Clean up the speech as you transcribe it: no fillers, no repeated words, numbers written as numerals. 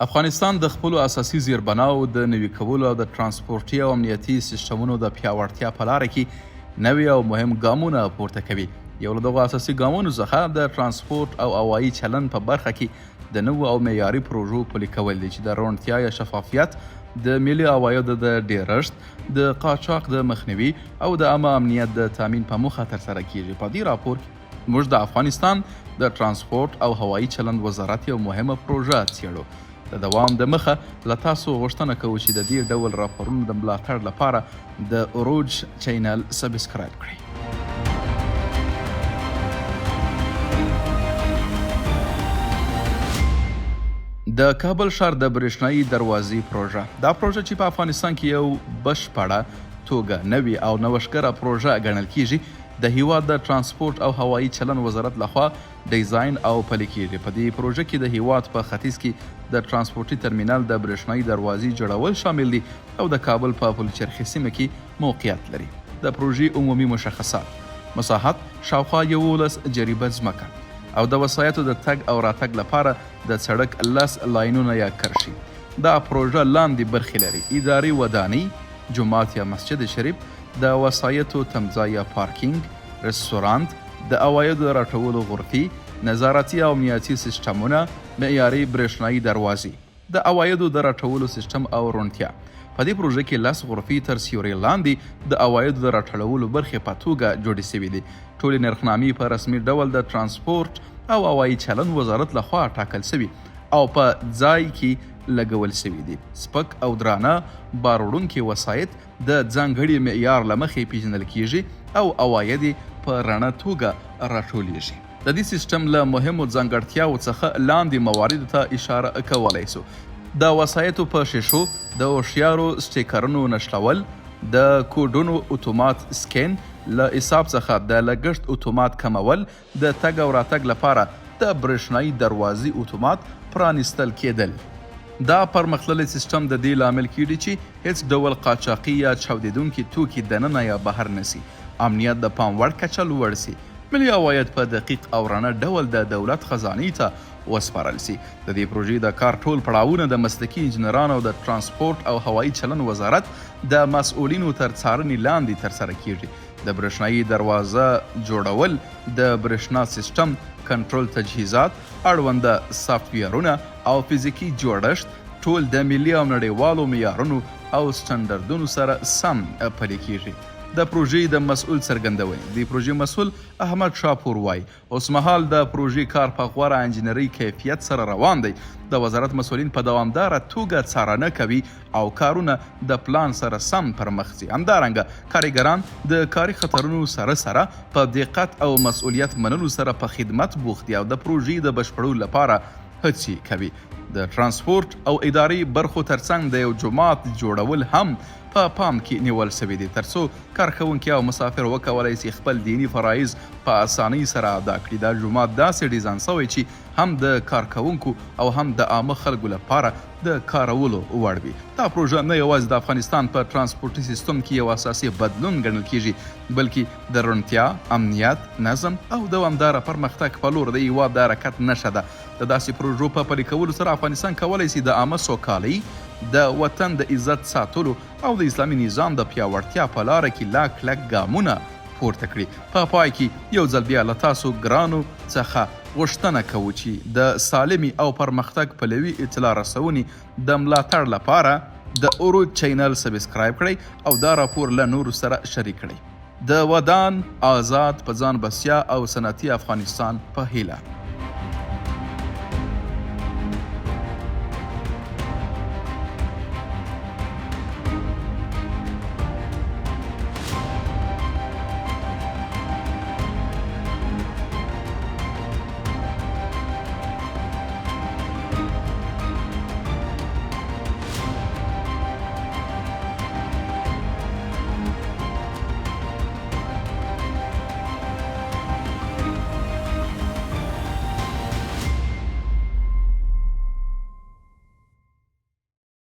افغانستان د خپلو اساسي زېربناوو د نوي کولو او د ترانسپورتي او امنیتي سیستمونو د پیاوړتیا په لاره کې نوي او مهم ګامونه پورته کوي. یو له دغو اساسي ګامونو څخه د ترانسپورت او هوايي چلند په برخه کې د نوو او معیاري پروژو پلي کول دي چې د روڼتیا یا شفافیت، د ملي عوایدو د ډیرښت، د قاچاق د مخنیوي او د عامه امنیت د تامین په موخه ترسره کیږي. په دې راپور کې موږ د افغانستان د ترانسپورت او هوايي چلند وزارت یو مهمه پروژه څیړو. د دوام د مخه له تاسو غوښتنه کوو چې د دې ډول راپورونو د ملاتړ لپاره د اوروج چینل سبسکرایب کړئ. د کابل ښار د برېښنايي دروازې پروژه، دا پروژه چې په افغانستان کې یو بشپړه توګه نوي او نوښتګره پروژه ګڼل کیږي، د هیواد د ترانسپورت او هوايي چلند وزارت لخوا ډیزاین او پلي کیږي. په دې پروژه کې د هیواد په ختیځ کې د ترانسپورتي ترمینل د برېښنايي دروازې جوړول شامل دي او د کابل په پلچرخي سیمه کې موقعیت لري. د پروژې عمومي مشخصات: مساحت شاوخوا 11 جریبه ځمکه او د وسایطو د تګ او راتګ لپاره د سړک 10 لاینونه یا کرښې. دا پروژه لاندې برخې لري: اداري ودانۍ، جومات یا مسجد شریف، د وسایطو تمځای یا پارکینګ، رستورانت، د عوایدو د راټولولو غرفې، نظارتي او امنیتي سیستمونه، معیاري برېښنايي دروازې، د عوایدو د راټولولو سیستم او روڼتیا. په دې پروژه کې 10 غرفې تر سیوري لاندې د عوایدو د راټولولو برخې په توګه جوړې شوي دي. ټولې نرخنامې په رسمي ډول د ترانسپورت او هوايي چلند وزارت لخوا ټاکل شوي او په ځای کې لګول شوي دي. سپک او درانه بار وړونکي وسایط د ځانګړي معیار له مخې پیژندل کیږي او عواید په رڼه توګه راټولیږي. د دې سیستم له مهمو ځانګړتیاوو څخه لاندې مواردو ته اشاره کولی شو: د وسایطو په شیشو د هوښیارو سټیکرونو نښلول، د کوډونو اتومات سکین، له حساب څخه د لګښت اتومات کمول، د تګ او راتګ لپاره د برېښنايي دروازې اتومات پرانیستل کېدل. دا پرمختللی سیستم د دې لامل کیږي چې هیڅ ډول قاچاقي یا چاودیدونکي توکي دننه یا بهر نسی، امنیت د پام وړ کچه لوړ سي، ملي عواید په دقیق او رڼه ډول د دولت خزانې ته وسپارل سي. د دې پروژې د کار ټول پړاوونه د مسلکي انجنیرانو او د ترانسپورت او هوايي چلند وزارت د مسؤلینو تر څارنې لاندې ترسره کیږي. د برېښنايي دروازه جوړول، د برېښنا سیستم، کنټرول تجهیزات، اړونده سافټویرونه او فزیکي جوړښت ټول د ملي او نړیوالو معیارونو او سټنډردونو سره سم پلي کیږي. د پروژې د مسؤل څرګندوي: د پروژې مسؤل احمد شاپور وایي اوسمهال د پروژې کار په غوره انجنیري کیفیت سره روان دی. د وزارت مسؤلین په دوامداره توګه څارنه کوي او کارونه د پلان سره سم پرمخ ځي. همدارنګه کارګران د کاري خطرونو سره په دقت او مسؤلیت منلو سره په خدمت بوخت دي او د پروژې د بشپړولو لپاره هڅې کوي. د ترانسپورت او اداري برخو ترڅنګ د یو جومات جوړول هم په پام کې نیول شوي دي ترڅو کارکوونکي او مسافر وکولی شي خپل دیني فرایض په اسانۍ سره ادا کړي. دا جومات داسې ډیزاین شوی چې هم د کارکوونکو او هم د عامه خلکو لپاره د کارولو وړ وي. دا پروژه نه یوازې د افغانستان په ترانسپورتي سیستم کې یو اساسي بدلون ګڼل کیږي، بلکې د روڼتیا، امنیت، نظم او دوامداره پرمختګ په لور د هیواد د حرکت نښه ده. د داسې پروژو په پلي کولو سره افغانستان کولی شي د عامه سوکالۍ، د وطن د عزت ساتلو او د اسلامي نظام د پیاوړتیا په لاره کې لا کلک ګامونه پورته کړي. په پای کې یو ځل بیا له تاسو ګرانو څخه غوښتنه کوو چې د سالمې او پرمختګ پلوي اطلاع رسونې د ملاتړ لپاره د اوروج چینل سبسکرایب کړئ او دا راپور له نورو سره شریک کړئ. د ودان، آزاد، په ځان بسیا او صنعتي افغانستان په هیله.